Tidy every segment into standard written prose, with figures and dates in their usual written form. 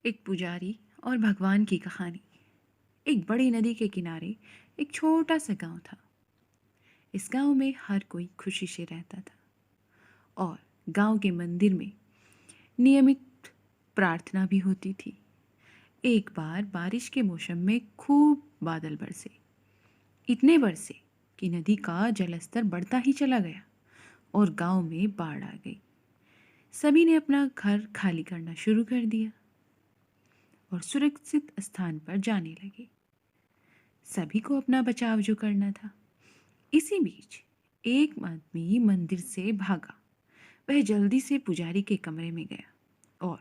एक पुजारी और भगवान की कहानी। एक बड़ी नदी के किनारे एक छोटा सा गांव था। इस गांव में हर कोई खुशी से रहता था और गांव के मंदिर में नियमित प्रार्थना भी होती थी। एक बार बारिश के मौसम में खूब बादल बरसे, इतने बरसे कि नदी का जलस्तर बढ़ता ही चला गया और गांव में बाढ़ आ गई। सभी ने अपना घर खाली करना शुरू कर दिया और सुरक्षित स्थान पर जाने लगे। सभी को अपना बचाव जो करना था। इसी बीच एक आदमी मंदिर से भागा। वह जल्दी से पुजारी के कमरे में गया और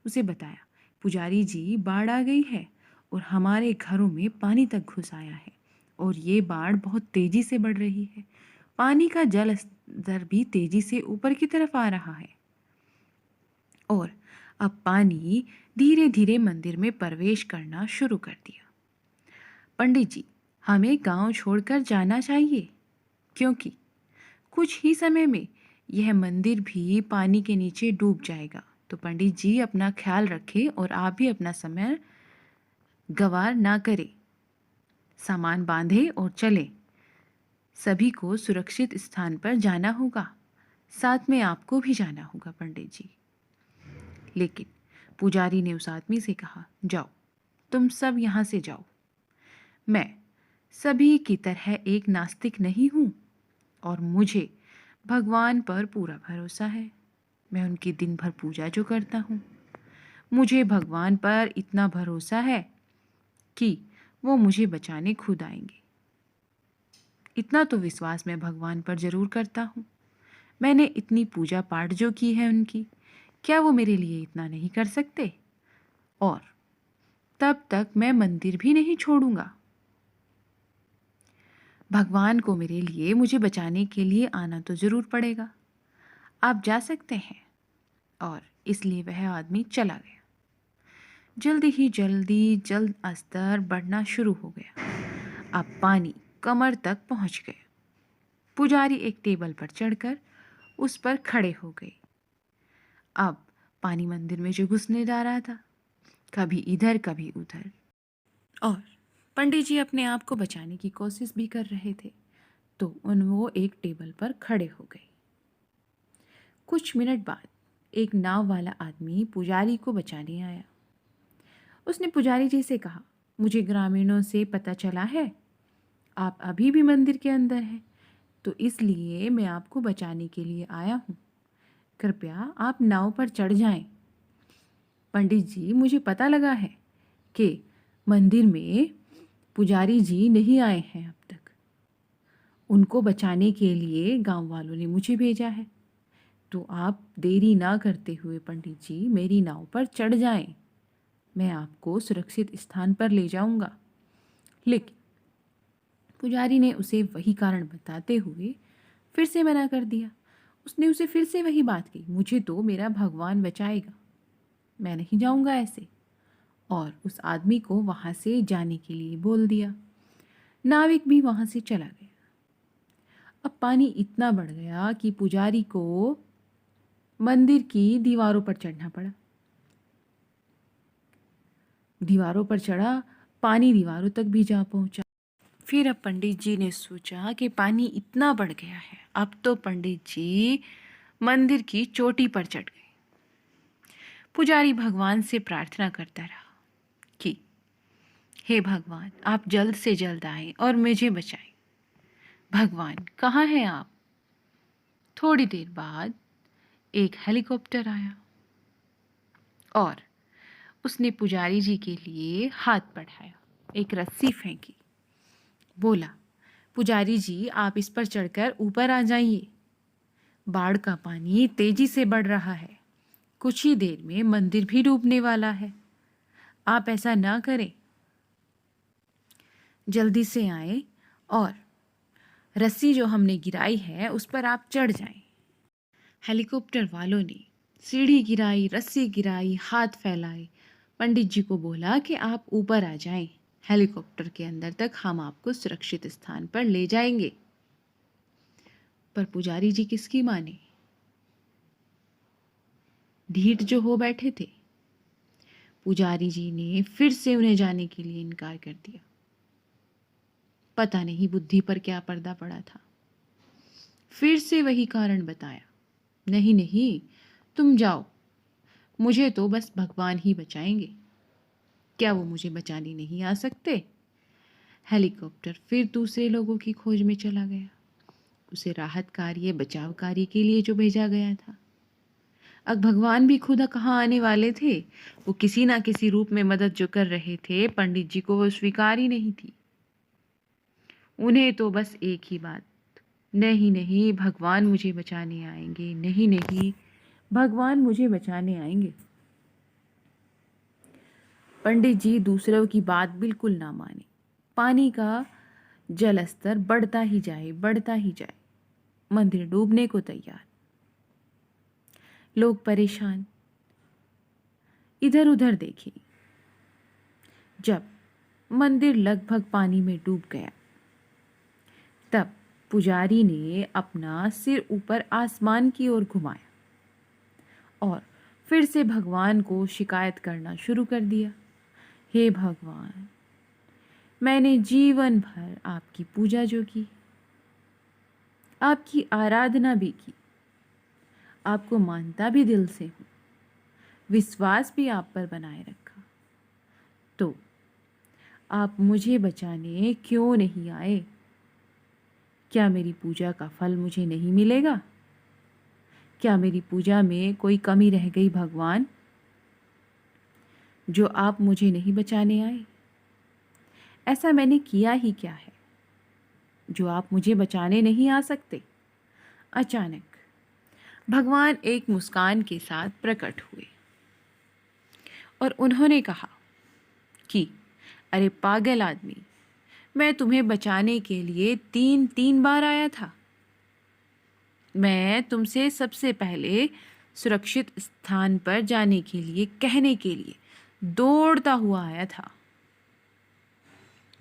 उसे बताया, पुजारी जी, बाढ़ आ गई है और हमारे घरों में पानी तक घुस आया है और ये बाढ़ बहुत तेजी से बढ़ रही है। पानी का जल स्तर भी तेजी से ऊपर की तरफ आ रहा है और अब पानी धीरे धीरे मंदिर में प्रवेश करना शुरू कर दिया। पंडित जी, हमें गांव छोड़कर जाना चाहिए क्योंकि कुछ ही समय में यह मंदिर भी पानी के नीचे डूब जाएगा। तो पंडित जी, अपना ख्याल रखें और आप भी अपना समय गवार ना करें। सामान बांधें और चलें। सभी को सुरक्षित स्थान पर जाना होगा। साथ में आपको भी जाना होगा पंडित जी। लेकिन पुजारी ने उस आदमी से कहा, जाओ, तुम सब यहाँ से जाओ। मैं सभी की तरह एक नास्तिक नहीं हूँ और मुझे भगवान पर पूरा भरोसा है। मैं उनकी दिन भर पूजा जो करता हूँ। मुझे भगवान पर इतना भरोसा है कि वो मुझे बचाने खुद आएंगे। इतना तो विश्वास मैं भगवान पर जरूर करता हूँ। मैंने इतनी पूजा पाठ जो की है उनकी, क्या वो मेरे लिए इतना नहीं कर सकते? और तब तक मैं मंदिर भी नहीं छोड़ूंगा। भगवान को मेरे लिए मुझे बचाने के लिए आना तो जरूर पड़ेगा। आप जा सकते हैं। और इसलिए वह आदमी चला गया। जल्द स्तर बढ़ना शुरू हो गया। अब पानी कमर तक पहुंच गया। पुजारी एक टेबल पर चढ़कर उस पर खड़े हो गए। अब पानी मंदिर में जो घुसने जा रहा था, कभी इधर कभी उधर, और पंडित जी अपने आप को बचाने की कोशिश भी कर रहे थे। तो वो एक टेबल पर खड़े हो गए। कुछ मिनट बाद एक नाव वाला आदमी पुजारी को बचाने आया। उसने पुजारी जी से कहा, मुझे ग्रामीणों से पता चला है आप अभी भी मंदिर के अंदर हैं, तो इसलिए मैं आपको बचाने के लिए आया हूँ। कृपया आप नाव पर चढ़ जाएं। पंडित जी, मुझे पता लगा है कि मंदिर में पुजारी जी नहीं आए हैं अब तक। उनको बचाने के लिए गांव वालों ने मुझे भेजा है। तो आप देरी ना करते हुए पंडित जी मेरी नाव पर चढ़ जाएं। मैं आपको सुरक्षित स्थान पर ले जाऊंगा। लेकिन पुजारी ने उसे वही कारण बताते हुए फिर से मना कर दिया। उसने उसे फिर से वही बात कही, मुझे तो मेरा भगवान बचाएगा, मैं नहीं जाऊंगा ऐसे। और उस आदमी को वहां से जाने के लिए बोल दिया। नाविक भी वहां से चला गया। अब पानी इतना बढ़ गया कि पुजारी को मंदिर की दीवारों पर चढ़ना पड़ा। दीवारों पर चढ़ा, पानी दीवारों तक भी जा पहुंचा। फिर अब पंडित जी ने सोचा कि पानी इतना बढ़ गया है, अब तो पंडित जी मंदिर की चोटी पर चढ़ गए। पुजारी भगवान से प्रार्थना करता रहा कि हे भगवान, आप जल्द से जल्द आए और मुझे बचाएं। भगवान, कहाँ हैं आप? थोड़ी देर बाद एक हेलीकॉप्टर आया और उसने पुजारी जी के लिए हाथ बढ़ाया, एक रस्सी फेंकी, बोला, पुजारी जी, आप इस पर चढ़कर ऊपर आ जाइए। बाढ़ का पानी तेजी से बढ़ रहा है। कुछ ही देर में मंदिर भी डूबने वाला है। आप ऐसा ना करें। जल्दी से आए और रस्सी जो हमने गिराई है उस पर आप चढ़ जाएं। हेलीकॉप्टर वालों ने सीढ़ी गिराई, रस्सी गिराई, हाथ फैलाए। पंडित जी को बोला कि आप ऊपर आ जाएं। हेलीकॉप्टर के अंदर तक हम आपको सुरक्षित स्थान पर ले जाएंगे। पर पुजारी जी किसकी माने? ढीठ जो हो बैठे थे। पुजारी जी ने फिर से उन्हें जाने के लिए इनकार कर दिया। पता नहीं बुद्धि पर क्या पर्दा पड़ा था। फिर से वही कारण बताया, नहीं नहीं, तुम जाओ, मुझे तो बस भगवान ही बचाएंगे। क्या वो मुझे बचाने नहीं आ सकते? हेलीकॉप्टर फिर दूसरे लोगों की खोज में चला गया, उसे राहत कार्य, बचाव कार्य के लिए जो भेजा गया था। अब भगवान भी खुद कहाँ आने वाले थे। वो किसी ना किसी रूप में मदद जो कर रहे थे, पंडित जी को वो स्वीकार ही नहीं थी। उन्हें तो बस एक ही बात, नहीं नहीं, भगवान मुझे बचाने आएंगे, नहीं नहीं, भगवान मुझे बचाने आएंगे। पंडित जी दूसरों की बात बिल्कुल ना माने। पानी का जल स्तर बढ़ता ही जाए, बढ़ता ही जाए, मंदिर डूबने को तैयार। लोग परेशान इधर उधर देखे। जब मंदिर लगभग पानी में डूब गया, तब पुजारी ने अपना सिर ऊपर आसमान की ओर घुमाया और फिर से भगवान को शिकायत करना शुरू कर दिया। हे भगवान, मैंने जीवन भर आपकी पूजा जो की, आपकी आराधना भी की, आपको मानता भी दिल से हूँ, विश्वास भी आप पर बनाए रखा, तो आप मुझे बचाने क्यों नहीं आए? क्या मेरी पूजा का फल मुझे नहीं मिलेगा? क्या मेरी पूजा में कोई कमी रह गई भगवान, जो आप मुझे नहीं बचाने आए? ऐसा मैंने किया ही क्या है जो आप मुझे बचाने नहीं आ सकते? अचानक भगवान एक मुस्कान के साथ प्रकट हुए और उन्होंने कहा कि अरे पागल आदमी, मैं तुम्हें बचाने के लिए 3 बार आया था। मैं तुमसे सबसे पहले सुरक्षित स्थान पर जाने के लिए कहने के लिए दौड़ता हुआ आया था।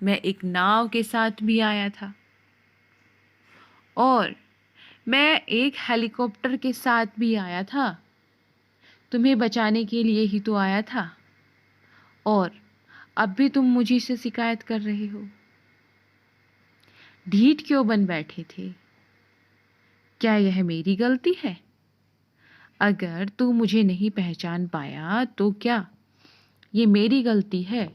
मैं एक नाव के साथ भी आया था और मैं एक हेलीकॉप्टर के साथ भी आया था। तुम्हें बचाने के लिए ही तो आया था, और अब भी तुम मुझी से शिकायत कर रहे हो। ढीठ क्यों बन बैठे थे? क्या यह मेरी गलती है? अगर तू मुझे नहीं पहचान पाया तो क्या ये मेरी गलती है?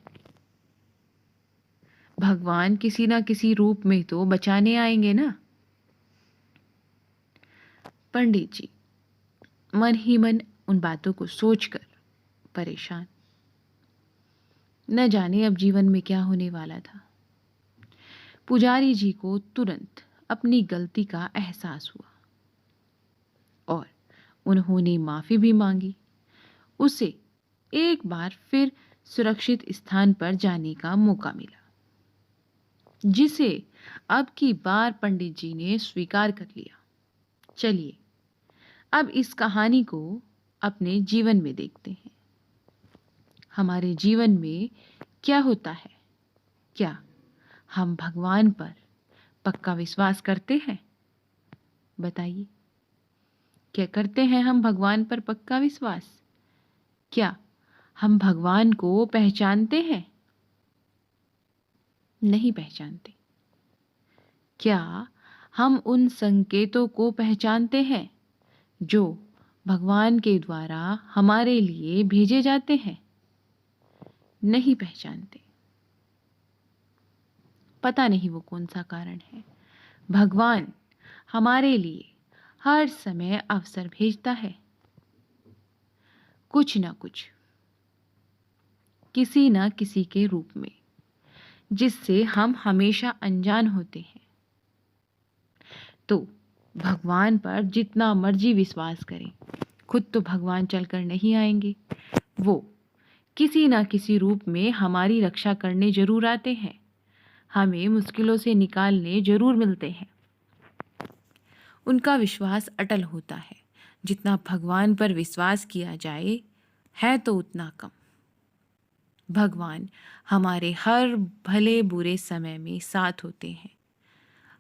भगवान किसी ना किसी रूप में तो बचाने आएंगे ना। पंडित जी मन ही मन उन बातों को सोचकर परेशान, न जाने अब जीवन में क्या होने वाला था। पुजारी जी को तुरंत अपनी गलती का एहसास हुआ और उन्होंने माफी भी मांगी। उसे एक बार फिर सुरक्षित स्थान पर जाने का मौका मिला, जिसे अब की बार पंडित जी ने स्वीकार कर लिया। चलिए अब इस कहानी को अपने जीवन में देखते हैं। हमारे जीवन में क्या होता है? क्या हम भगवान पर पक्का विश्वास करते हैं? बताइए, क्या करते हैं हम भगवान पर पक्का विश्वास? क्या हम भगवान को पहचानते हैं? नहीं पहचानते। क्या हम उन संकेतों को पहचानते हैं जो भगवान के द्वारा हमारे लिए भेजे जाते हैं? नहीं पहचानते। पता नहीं वो कौन सा कारण है। भगवान हमारे लिए हर समय अवसर भेजता है, कुछ ना कुछ, किसी ना किसी के रूप में, जिससे हम हमेशा अनजान होते हैं। तो भगवान पर जितना मर्जी विश्वास करें, खुद तो भगवान चलकर नहीं आएंगे। वो किसी ना किसी रूप में हमारी रक्षा करने जरूर आते हैं, हमें मुश्किलों से निकालने जरूर मिलते हैं। उनका विश्वास अटल होता है। जितना भगवान पर विश्वास किया जाए है तो उतना कम। भगवान हमारे हर भले बुरे समय में साथ होते हैं,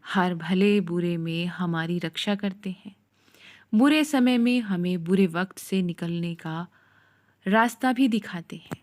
हर भले बुरे में हमारी रक्षा करते हैं, बुरे समय में हमें बुरे वक्त से निकलने का रास्ता भी दिखाते हैं।